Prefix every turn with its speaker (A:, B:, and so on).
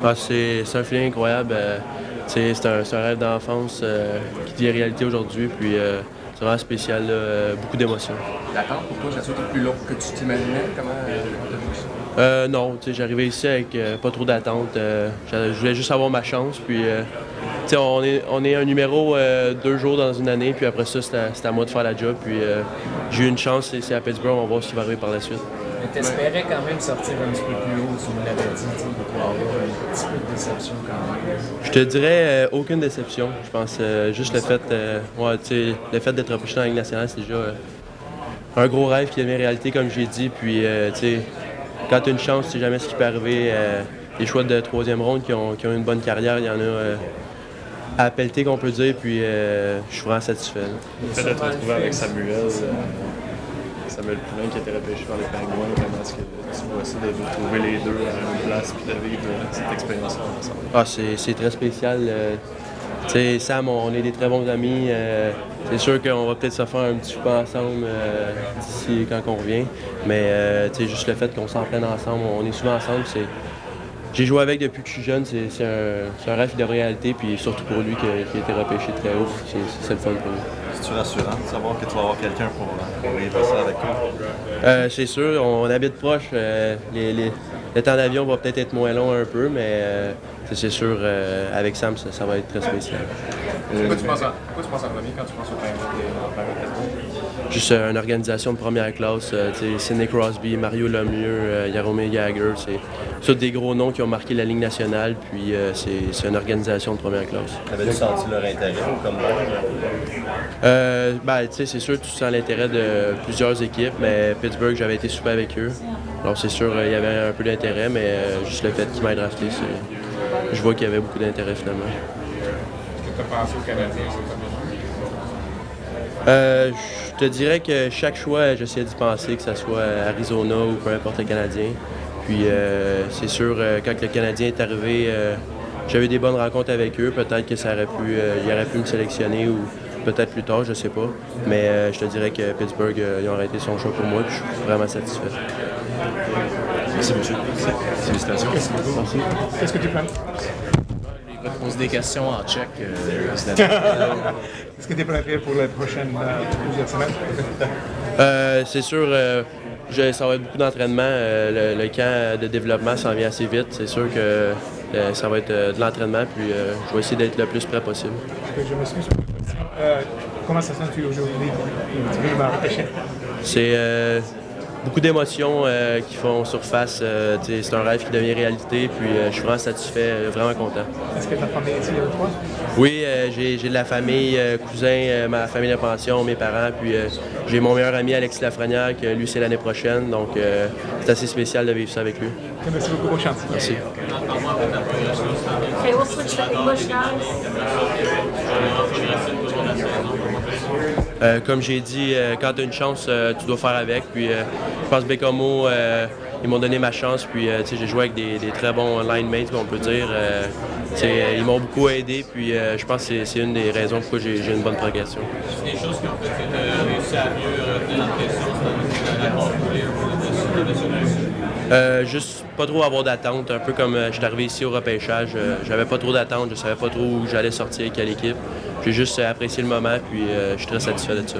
A: C'est un feeling incroyable. C'est un rêve d'enfance qui devient réalité aujourd'hui. Puis c'est vraiment spécial, beaucoup d'émotions.
B: L'attente pour toi, ça a été plus long que tu t'imaginais? Comment t'as vu ça?
A: Non, j'arrivais ici avec pas trop d'attente. Je voulais juste avoir ma chance. Puis on est un numéro 2 jours dans une année. Puis après ça, c'est à moi de faire la job. Puis j'ai eu une chance, c'est à Pittsburgh. On va voir ce qui va arriver par la suite.
C: Mais t'espérais quand même sortir un petit peu plus haut, tu me l'avais dit, de pouvoir avoir un petit peu de déception quand même.
A: Je te dirais aucune déception. Je pense juste le fait d'être repêché dans la Ligue nationale, c'est déjà un gros rêve qui devient réalité, comme j'ai dit. Puis, quand tu as une chance, tu sais jamais ce qui peut arriver. Les choix de troisième ronde qui ont une bonne carrière, il y en a à pelleter, qu'on peut dire. Puis, je suis vraiment satisfait.
D: Le fait de te retrouver avec Samuel Poulin qui a été repêché par les Penguins, comment est-ce que tu vois ça de vous trouver les deux à la même place et de vivre cette expérience-là ensemble?
A: C'est très spécial. Sam, on est des très bons amis. C'est sûr qu'on va peut-être se faire un petit souper ensemble d'ici quand on revient. Mais juste le fait qu'on s'entraîne ensemble, on est souvent ensemble. J'ai joué avec depuis que je suis jeune, c'est un rêve de réalité, puis surtout pour lui qui a été repêché très haut, c'est le fun pour lui.
E: C'est rassurant de savoir que tu vas avoir quelqu'un pour vivre ça avec toi?
A: C'est sûr, on habite proche. Le temps d'avion va peut-être être moins long un peu, mais c'est sûr, avec Sam, ça va être très spécial.
B: Pourquoi tu penses en premier quand tu penses au Penguins?
A: Juste une organisation de première classe, Sidney Crosby, Mario Lemieux, Jaromir Jagr, c'est tous des gros noms qui ont marqué la Ligue nationale, puis c'est une organisation de première classe.
E: Avais-tu senti leur intérêt ou comme
A: c'est sûr, tu sens l'intérêt de plusieurs équipes, mais Pittsburgh, j'avais été super avec eux. Alors c'est sûr, il y avait un peu d'intérêt, mais juste le fait qu'ils m'aient drafté, je vois qu'il y avait beaucoup d'intérêt finalement.
B: Est-ce que tu as pensé aux Canadiens?
A: Je te dirais que chaque choix, j'essayais d'y penser, que ce soit Arizona ou peu importe le Canadien. Puis c'est sûr, quand le Canadien est arrivé, j'avais des bonnes rencontres avec eux. Peut-être que il aurait pu me sélectionner ou peut-être plus tard, je sais pas. Mais je te dirais que Pittsburgh, ils ont arrêté son choix pour moi, puis je suis vraiment satisfait.
D: Merci, monsieur. Félicitations.
A: Merci.
F: Qu'est-ce que tu penses?
C: Il va te poser des questions en tchèque.
F: Est-ce que tu es prêt pour les prochaines plusieurs semaines?
A: C'est sûr, ça va être beaucoup d'entraînement. Le camp de développement s'en vient assez vite. C'est sûr que ça va être de l'entraînement, puis je vais essayer d'être le plus prêt possible.
F: Je m'excuse pour la question. Comment ça sent-tu aujourd'hui? Tu veux me repêcher?
A: C'est beaucoup d'émotions qui font surface. C'est un rêve qui devient réalité, puis je suis vraiment satisfait, vraiment content.
F: Est-ce que ta famille est ici avec toi?
A: Oui, j'ai de la famille, cousins, ma famille de pension, mes parents, puis j'ai mon meilleur ami Alexis Lafrenière, qui lui c'est l'année prochaine, donc c'est assez spécial de vivre ça avec lui.
F: Merci beaucoup, bonne chance.
A: Merci.
G: Okay, we'll switch to English, guys.
A: Comme j'ai dit, quand tu as une chance, tu dois faire avec. Puis je pense Bécamo, ils m'ont donné ma chance. Puis j'ai joué avec des très bons line mates, on peut dire. Ils m'ont beaucoup aidé. Puis je pense que c'est une des raisons pourquoi j'ai une bonne progression.
H: Des choses qui ont fait que tu as réussi à mieux retenir l'impression de la
A: Juste pas trop avoir d'attente, un peu comme je suis arrivé ici au repêchage, j'avais pas trop d'attente, je savais pas trop où j'allais sortir avec quelle équipe. J'ai juste apprécié le moment, puis je suis très satisfait de ça.